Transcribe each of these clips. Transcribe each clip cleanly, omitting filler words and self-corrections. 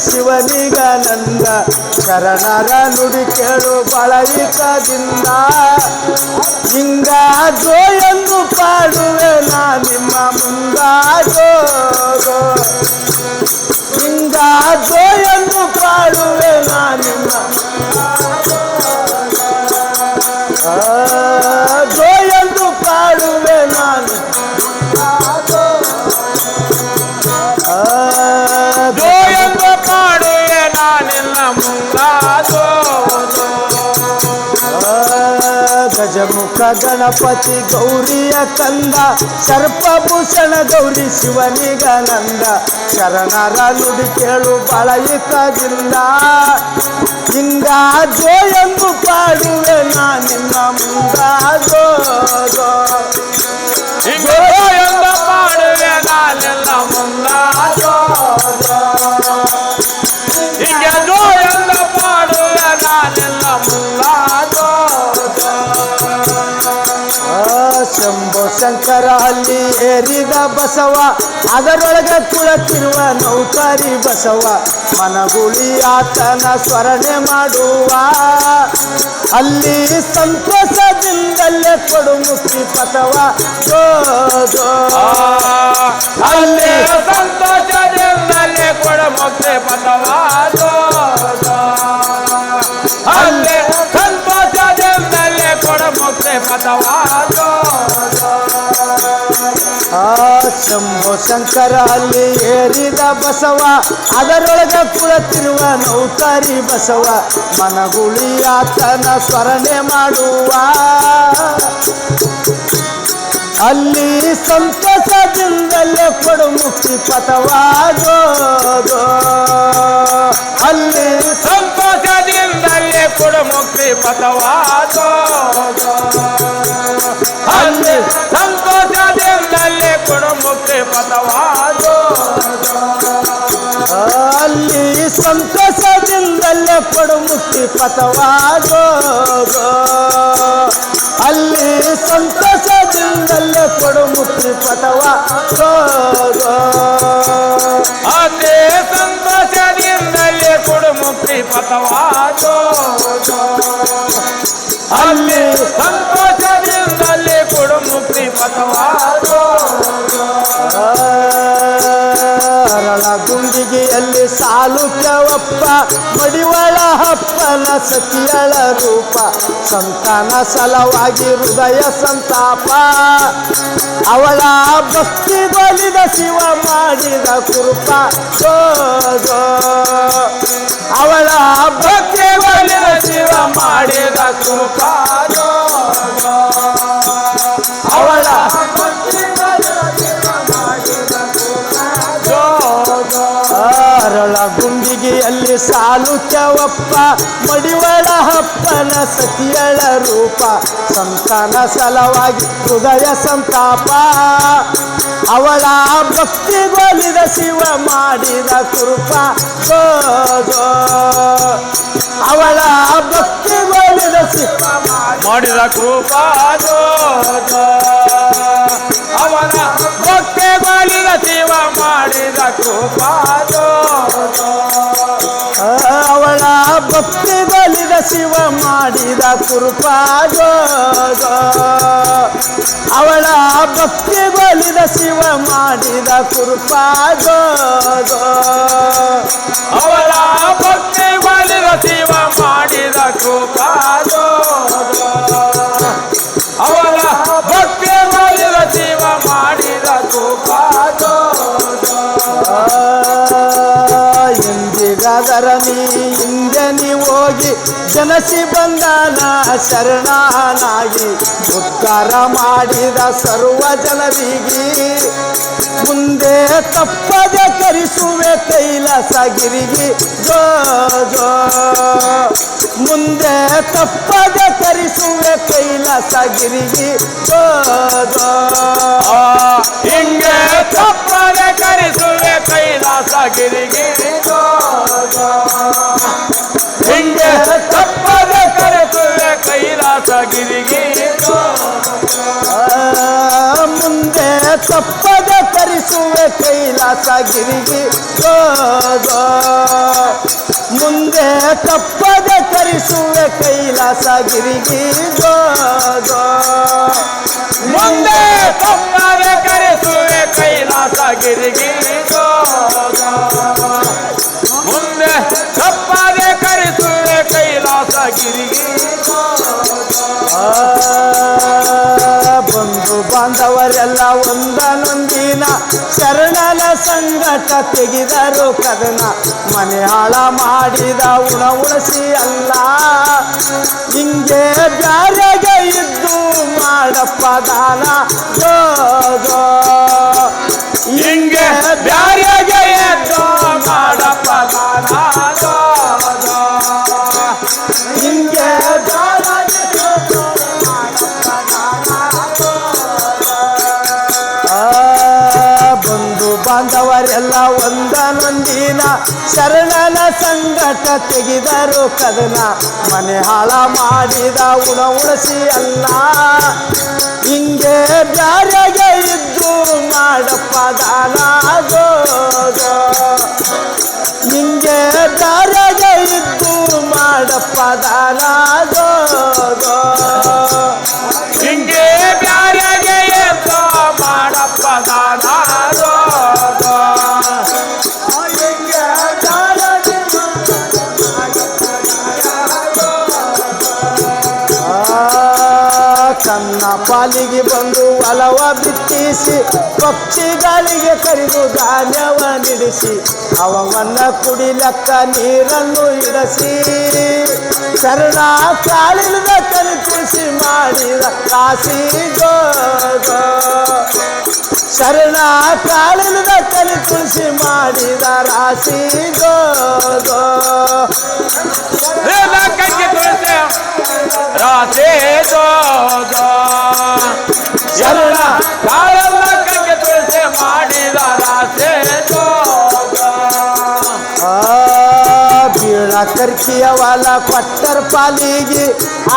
ಶಿವನಿಗಾನಂದ ಶರಣರ ನುಡಿ ಕೇಳು ಬಳಯಿಕದಿಂದ ಹಿಂಗಾಜೋ ಎಂದು ಪಾಡುವೆ ನಾ ನಿಮ್ಮ ಮುಂದಾಜೋ ಹಿಂಗಾಜೋ ಎಂದು ಪಾಡುವೆ ನಾ ನಿಮ್ಮ ಜೋ ಎಂದು ಪಾಡುವೆ ನಾನು ಜೋ ಎಂದು ಪಾಡುವೆ ನಾನೆಲ್ಲ ಮುಂದಾಜೋ ಗಜಮುಖ ಗಣಪತಿ ಗೌರಿಯ ಕಂದ ಸರ್ಪಭೂಷಣ ಗೌರಿ ಶಿವನಿಗಾನಂದ ಶರಣರ ನುಡಿ ಕೇಳು ಬಳಯಿಕದಿಂದ ಹಿಂಗಾಜೋ ಎಂದು ಪಾಡುವೆ ನಾ ನಿನ್ನ ಮುಂದಾಜೋ ಹಿಂಗೋ ಎಂದು ಪಾಡುವೆ ನಾನೆಲ್ಲ ಮುಂದಾಜೋ ಹಿಂಗಾಜೋ ಎಂದು ಪಾಡುವೆ ನಾನೆಲ್ಲ ಮುಂದಾಜೋ ಶಂಭೋ ಶಂಕರ ಅಲ್ಲಿ ಏರಿದ ಬಸವ ಅದರೊಳಗೆ ಕುಳತಿರುವ ನೌಕರಿ ಬಸವ ಮನಗುಳಿ ಆತನ ಸ್ಮರಣೆ ಮಾಡುವ ಅಲ್ಲಿ ಸಂತೋಷದಿಂದಲೇ ಕೊಡು ಮುಕ್ತಿ ಪಥವ ಜೋ ಜೋ ಅಲ್ಲಿ ಸಂತೋಷದಿಂದಲೇ ಕೊಡು ಮುಕ್ತಿ ಪಥವ ಜೋ ಜೋ ಅಲ್ಲಿ ಸಂತೋಷದಿಂದಲೇ ಕೊಡು ಮುಕ್ತಿ ಪಥವ ಜೋ ಶಂಭೋ ಶಂಕರ ಅಲ್ಲಿ ಏರಿದ ಬಸವ ಅದರೊಳಗೆ ಕುಳತಿರುವ ನೌಕರಿ ಬಸವ ಮನಗುಳಿ ಆತನ ಸ್ಮರಣೆ ಮಾಡುವ ಅಲ್ಲಿ ಸಂತೋಷದಿಂದಲೇ ಕೊಡು ಮುಕ್ತಿ ಪಥವಾಗೋ ಅಲ್ಲಿ ಸಂತೋಷದಿಂದಲೇ ಕೊಡು ಮುಕ್ತಿ ಪಥವಾಗೋ ಅಲ್ಲಿ ಸಂತೋಷದಿಂದಲೇ ಕೊಡು ಮುಕ್ತಿ ಪಥವಾಗೋ ಅಲ್ಲಿ ಸಂತೋಷದಿಂದಲೇ ಕೊಡು ಮುಕ್ತಿ ಪಥವಾಗೋ ಅಲ್ಲಿ ಸಂತೋಷದಿಂದಲೇ ಕೊಡು ಮುಕ್ತಿ ಪಥವಾಗೋ ಅದೇ ಸಂತೋಷದಿಂದಲೇ ಕೊಡು ಮುಕ್ತಿ ಪಥವಾಗೋ ಅಲ್ಲಿ ಸಂತೋಷದಿಂದಲೇ ಕೊಡು ಮುಕ್ತಿ ಪಥವಾಗೋ ಅರಳ ಗುಂಡಿಗೆಯಲ್ಲಿ ಸಾಲುಕ್ಯವಪ್ಪ ಮಡಿವಾಳ ಹಪ್ಪನ ಸತಿಯಳ ರೂಪ ಸಂತಾನ ಸಲವಾಗಿ ಹೃದಯ ಸಂತಾಪ ಅವಳ ಭಕ್ತಿ ಬಲಿದ ಶಿವ ಮಾಡಿದ ಕೃಪ ಜೋ ಜೋ ಅವಳ ಭಕ್ತಿ ಬಲಿದ ಶಿವ ಮಾಡಿದ ಕೃಪ ಜೋ ಜೋ ಅವಳ ಅರಳ ಗುಂಡಿಗೆಯಲ್ಲಿ ಸಾಲುಕ್ಯವಪ್ಪ ಮಡಿವಾಳ ಹಪ್ಪನ ಸತಿಯಳ ರೂಪ ಸಂತಾನ ಸಲವಾಗಿ ಹೃದಯ ಸಂತಾಪ ಅವಳ ಭಕ್ತಿ ಗೋಲಿದ ಶಿವ ಮಾಡಿದ ಕೃಪ ಜೋ ಜೋ ಅವಳ ಭಕ್ತಿ ಗೋಲಿದ ಶಿವ ಮಾಡಿದ ಕೃಪ ಜೋ ಜೋ ಅವನ ಭಕ್ತಿ ಗೋಲಿದ ಶಿವ ಮಾಡಿದ ಕೃಪ ಜೋ ಅವಳ ಭಕ್ತಿ ಬಲಿದ ಶಿವ ಮಾಡಿದ ಕೃಪಾ ಜೋ ಅವಳ ಭಕ್ತಿ ಬಲಿದ ಶಿವ ಮಾಡಿದ ಕೃಪಾ ಜೋ ಅವಳ ಭಕ್ತಿ ಬಲಿದ ಶಿವ ಮಾಡಿದ ಕೃಪಾ ಜೋ ಅವಳ ಭಕ್ತಿ ಬಲಿದ ಶಿವ ಮಾಡಿದ ಕೃಪಾ ಜೋ ಎಂದಿಗಾದರ ನೀ ಹಿಂದೆ ನೀ ಹೋಗಿ ಜನಸಿ ಬಂದಾನ ಶರಣನಾಗಿ ಉದ್ಧಾರ ಮಾಡಿದ ಸರ್ವ ಜನರಿಗೆ ಮುಂದೆ ತಪ್ಪದೆ ಕರಿಸುವೆ ಕೈಲಾಸಗಿರಿಗೆ ಜೋ ಜೋ ಮುಂದೆ ತಪ್ಪದೆ ಕರಿಸುವೆ ಕೈಲಾಸಗಿರಿಗೆ ಜೋ ಜೋ ಹಿಂಗೆ ತಪ್ಪದೆ ಕರಿಸುವೆ ಕೈಲಾಸಗಿರಿಗೆ ಜೋ ಜೋ ಹಿಂಗೆ ತಪ್ಪದೆ ಕರೆಸುವೆ ಕೈಲಾಸಗಿರಿಗೆ ಜೋ ಮುಂದೆ ತಪ್ಪದೆ ಕರಿಸುವೆ ಕೈಲಾಸಗಿರಿಗೆ ಜೋ ಜೋ ಮುಂದೆ ತಪ್ಪದೆ ಕರೆಸುವೆ ಕೈಲಾಸಗಿರಿಗೆ ಗೋ ಗೋ ಮುಂದೆ ತಪ್ಪದೆ ಕರೆಸುವೆ ಕೈಲಾಸಗಿರಿಗೆ ಗೋ ಗೋ ಮುಂದೆ ತಪ್ಪದೆ ಕರೆಸುವೆ ಕೈಲಾಸಗಿರಿಗೆ ಗೋ ಬಂಧು ಬಾಂಧವರೆಲ್ಲ ಒಂದನೊಂದಿನ ಶರಣನ ಸಂಗಟ ತೆಗೆದರು ಕದನ ಮನೆ ಹಾಳ ಮಾಡಿದ ಉಣಸಿ ಅಲ್ಲ ಹಿಂಗೆ ಬ್ಯಾರೆಗೆ ಇದ್ದು ಮಾಡಪ್ಪ ದಾನ ಗೋ ಗೋ ಹಿಂಗೆ ಬ್ಯಾರೆಗೆ ಇದ್ದು ಮಾಡಪ್ಪ ದಾನ ಗೋ ಗೋ ಹಿಂಗೆ ಬಂಧು ಬಾಂಧವರೆಲ್ಲ ಒಂದನೊಂದಿನ ಶರಣನ ಸಂಗಟ ತೆಗೆದರು ಕದನ ಮನೆ ಹಾಳ ಮಾಡಿದ ಉಣಸಿ ಅಲ್ಲ ಹಿಂಗೆ ಬ್ಯಾರೆಗೆ ಇದ್ದು ಮಾಡಪ್ಪ ದಾನ ಗೋ ಗೋ ಹಿಂಗೆ ಬ್ಯಾರೆಗೆ ಇದ್ದು ಮಾಡಪ್ಪ ದಾನ ಗೋ ಗೋ ಹಿಂಗೆ ಬ್ಯಾರೆಗೆ ಇದ್ದು ಮಾಡಪ್ಪ ದಾನ ಗೋ ಗೋ ತನ್ನ ಪಾಲಿಗೆ ಬಂದು ಹೊಲವ ಬಿತ್ತಿಸಿ ಪಕ್ಷಿಗಳಿಗೆ ಕರೆದು ಧಾನ್ಯವ ನಿಡಿಸಿ ಅವನ್ನ ಕುಡಿಲಕ್ಕ ನೀರನ್ನು ಇಡಸಿ ಶರಣ ಕಾಲಿಲ್ಲದ ಕಲಿತಿಸಿ ಮಾಡಿದ ಕಾಸಿ ಗೋ ಗೋ ಶರಣ ಕಾಲಿಲ್ಲದ ಕಲಿತಿಸಿ ಮಾಡಿದ ರಾಶಿ ಗೋ ಗೋ ಕೈಗೆ ತುಳಸಿ ರಾಸೆ ಗೋ ಗೋ ಶರಣ ಕಾಲೆಲ್ಲ ಕೈಗೆ ತುಳಸಿ ಮಾಡಿದ ರಾಸೆ ಗೋ ಗೋ ಬೀಳ ಕರ್ಕಿಯ ಹೊಲ ಕೊಟ್ಟರ ಪಾಲಿಗೆ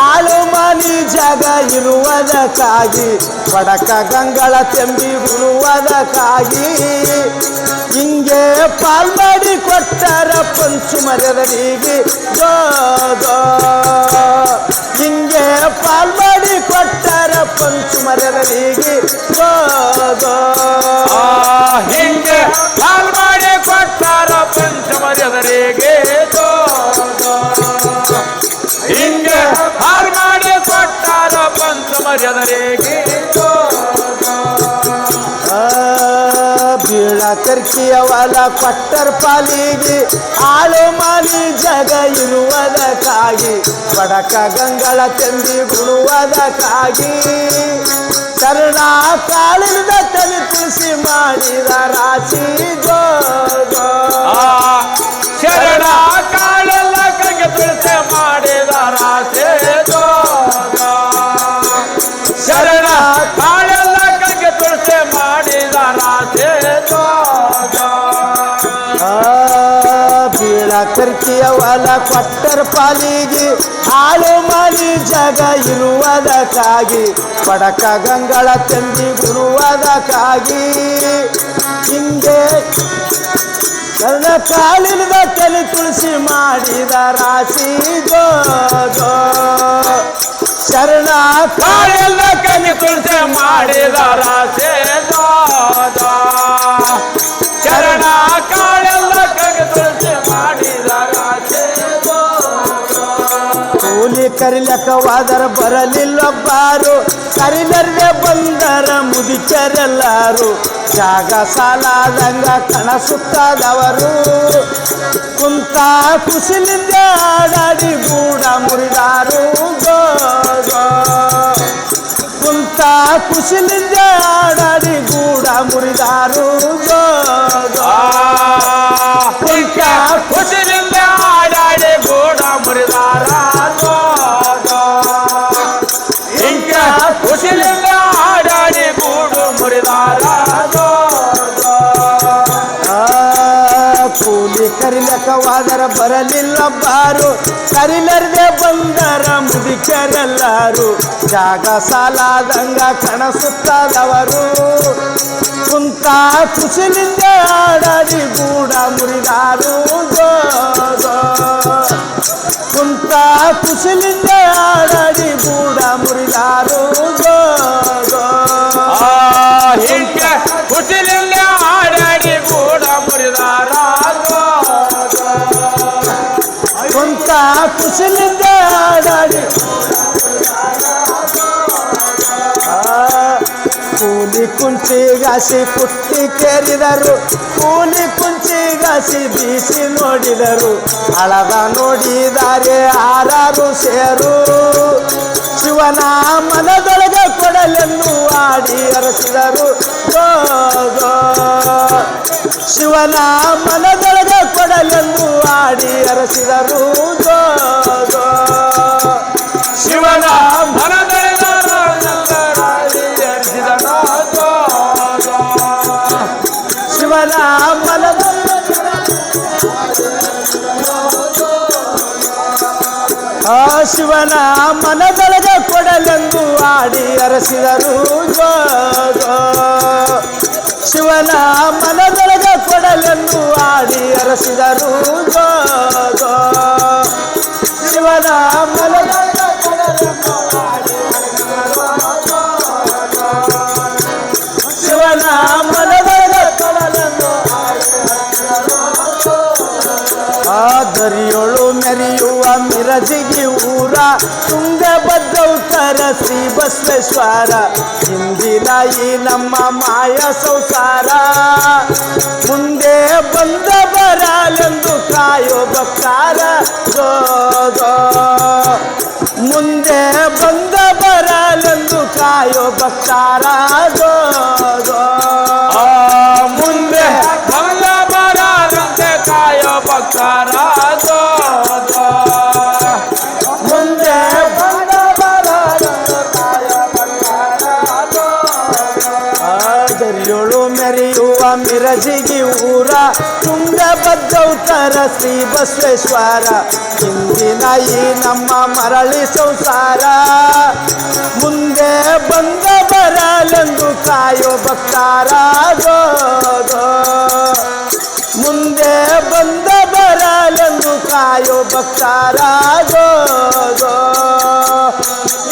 ಆಳು ಮನಿ ಜಾಗ ಇರುವುದಕ್ಕಾಗಿ ಬಡಕ ಗಂಗಳ ತೆಂಬಿ ಉಳುವುದಕ್ಕಾಗಿ ಹಿಂಗೆ ಪಾಲ್ ಮಾಡಿ ಕೊಟ್ಟರ ಪಂಚುಮರರಿಗೆ ಗೋ ಗೋ ಹಿಂಗೆ ಪಾಲ್ ಮಾಡಿ ಕೊಟ್ಟರ ಪಂಚುಮರರಿಗೆ ಗೋ ಗೋ ಹಿಂಗೆ ಪಾಲ್ ಮಾಡಿ ಕೊಟ್ಟರ ಪಂಚಮರ್ಯದರಿಗೆ ಗೋ ಗೋ ಹಿಂಗೆ ಪಾಲ್ ಮಾಡಿ ಕೊಟ್ಟರ ಪಂಚಮರ್ಯದರಿಗೆ ಗೋ ಬೀಳ ಕರ್ಕಿಯ ಹೊಲ ಕೊಟ್ಟರ ಪಾಲಿಗೆ ಆಳು ಮಾಲಿ ಜಗ ಇರುವುದಕ್ಕಾಗಿ ಬಡಕ ಗಂಗಳ ತೆಂಬಿ ಗುಳುವುದಕ್ಕಾಗಿ ಶರಣ ಕಾಲಿಲ್ಲದ ತಲೆ ತುಳಸಿ ಮಾಡಿದ ರಾಶಿ ಗೋ ಗೋ ಶರಣ ಕಾಲೆಲ್ಲ ಕೈಗೆ ತುಳಸಿ ಮಾಡಿದ ರಾಸೆ ಗೋ ಗೋ ಶರಣ ಕಾಲೆಲ್ಲ ಕೈಗೆ ತುಳಸಿ ಮಾಡಿದ ರಾಸೆ ಗೋ ಗೋ ಬೀಳ ಕರ್ಕಿಯ ಹೊಲ ಕೊಟ್ಟರ ಪಾಲಿಗೆ ಆಳು ಮಾಲಿ ಜಗ ಇರುವುದಕ್ಕಾಗಿ ಬಡಕ ಗಂಗಳ ತೆಂಬಿ ಗುರುವುದಕ್ಕಾಗಿ ಹಿಂಗೆ ಶರಣ ಕಾಲಿಲ್ಲದ ತಲೆ ತುಳಸಿ ಮಾಡಿದ ರಾಶಿ ಗೋ ಗೋ ಶರಣ ಕಾಲೆಲ್ಲ ಕೈಗೆ ತುಳಸಿ ಮಾಡಿದ ರಾಸೆ ಗೋ ಗೋ ಶರಣ ಕಾಲೆಲ್ಲ ಕೈಗೆ ತುಳಸಿ ಮಾಡಿದ ರಾಸೆ ಗೋ ಗೋ ಕೂಲಿ ಕರಿಲಕ್ಕವಾದರ ಬರಲಿಲ್ಲೊಬ್ಬಾರು ಕರಿಲರ್ದೆ ಬಂದರ ಮುದಿಚರೆಲ್ಲಾರು ಜಾಗ ಸಾಲಾದಂಗ ಕಣಸುತ್ತದವರು ಕುಂತ ಕುಸಿಲಿಂದ ಆಡಾಡಿ ಗೂಡ ಮುರಿದಾರು ಗೋ ಗೋ ಕುಂತ ಕುಸಿಲಿಂದ ಆಡಾಡಿ ಗೂಡ ಮುರಿದಾರು ಗೋ ಗೋ ಕುಂತ ಕುಸಿಲಿಂದ ಆಡಾಡಿ ಗೂಡ ಮುರಿದಾರ ಗೋ ಗೋ ಹಿಂಗ ಕುಸಿಲಿಂದ ಆಡಾಡಿ ಗೂಡು ಮುರಿದಾರ ಗೋ ಗೋ ಕೂಲಿ ಕರಿಲಕ್ಕವಾದರ ಬರಲಿಲ್ಲೊಬ್ಬಾರು ಕರಿಲರ್ದೆ ಬಂದರ ಮುದಿಕರೆಲ್ಲಾರು ಜಾಗ ಸಾಲಾದಂಗ ಕಣಸುತ್ತದವರು ಕುಂತ ಕುಸಿಲಿಂದ ಆಡಾಡಿ ಗೂಡ ಮುರಿದಾರು ಗೋ ಗೋ ಕುಶಲಿಂದ ಆಡಾಡಿ ಗೂಡ ಮುರಿದಾರು ಇಂಕ ಕುಶಲಿಂದ ಆಡಾಡಿ ಗೂಡ ಮುರಿದಾರ ಕೊಂತ ಕುಶಲಿಂದ ಆಡಾಡಿ ಕೂಲಿ ಕುಂಚಿಗಾಸಿ ಪುಟ್ಟಿ ಕೇರಿದರು ಕೂಲಿ ಕುಂಚಿಗಾಸಿ ಬೀಸಿ ನೋಡಿದರು ಹಳದ ನೋಡಿದಾರೆ ಆರಾರು ಸೇರು ಶಿವನ ಮನದೊಳಗೆ ಕೊಡಲೆಂದು ಆಡಿ ಅರಸಿದರು ಶಿವನ ಮನದೊಳಗೆ ಕೊಡಲೆಂದು ಆಡಿ ಅರಸಿದರು ಶಿವನ ಮನದೊಳಗೆ ಶಿವನ ಮನದ ಶಿವನ ಮನದೊಳಗೆ ಕೊಡಲೆಂದು ಆಡಿ ಅರಸಿದರು ಶಿವನ ಮನದೊಳಗೆ ಕೊಡಲೆಂದು ಆಡಿ ಅರಸಿದರು ಶಿವನ ಮನದೊಳಗೆ ಕೊಡಲೆಂದು ಆಡಿ ಶಿವನ ಮನದೊಳಗೆ ಕೊಡಲೆಂದು ದರಿಯೋಳು ಮೆರೆಯುವ ಮಿರಜಿಗಿ ಊರ ತುಂಗಭದ್ರೌತರ ಶ್ರೀ ಬಸವೇಶ್ವರ ಇಂದಿನ ಈ ನಮ್ಮ ಮಾಯ ಸಂಸಾರ ಮುಂದೆ ಬಂದ ಬರಲೆಂದು ಕಾಯೋ ಭಕ್ತಾರ ಮುಂದೆ ಬಂದ ಬರಲೆಂದು ಕಾಯೋ ಭಕ್ತಾರ ಮುಂದೆ ಬಂದ ಬರದಂತೆ ಕಾಯೋ ಭಕ್ತರ ಮುಂದೆ ಬಂದ ಬರಲೆಂದು ಕಾಯೋ ಭಕ್ತಾರ ದರಿಯೋಳು ಮೆರೆಯುವ ಮಿರಜಿಗಿ ಊರ ತುಂಗಭದ್ರೌತರ ಶ್ರೀ ಬಸವೇಶ್ವರ ಇಂದಿನ ಈ ನಮ್ಮ ಮರಳಿ ಸಂಸಾರ ಮುಂದೆ ಬಂದ ಬರಲೆಂದು ಕಾಯೋ ಭಕ್ತಾರ ಮುಂದೆ ಬಂದ ಬರಲೆಂದು ಕಾಯೋ ಭಕ್ತಾರ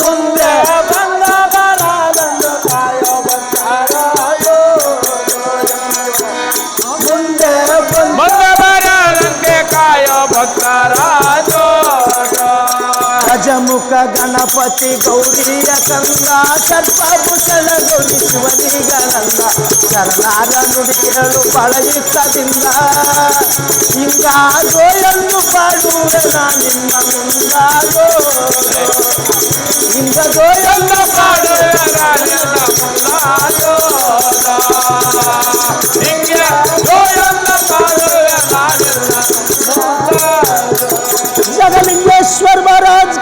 ಮುಂದೆ ಬಂದ ಬರಲೆಂದು ಕಾಯೋ ಭಕ್ತಾರ ಮುಂದೆ ಬಂದ ಬರದಂತೆ ಕಾಯೋ ಭಕ್ತರ ಗಜಮುಖ ಗಣಪತಿ ಗೌರಿಯ ಕಂದ ಸರ್ಪಭೂಷಣ ಗೌರಿ ಶಿವನಿಗನಂದ ಶರಣಾರ ನುಡಿ ಕೇಳು ಬಹಳ ಇಷ್ಟದಿಂದ ಹಿಂಗಾಗೋ ಎಂದು ಪಾಡುವೆ ನಿನ್ನ ಮುಂದಾಗೋ ಹಿಂಗೋ ಎಂದು ಪಾಡುವೆ ಜಗಲಿಂಗೇಶ್ವರ ಮಹಾರಾಜ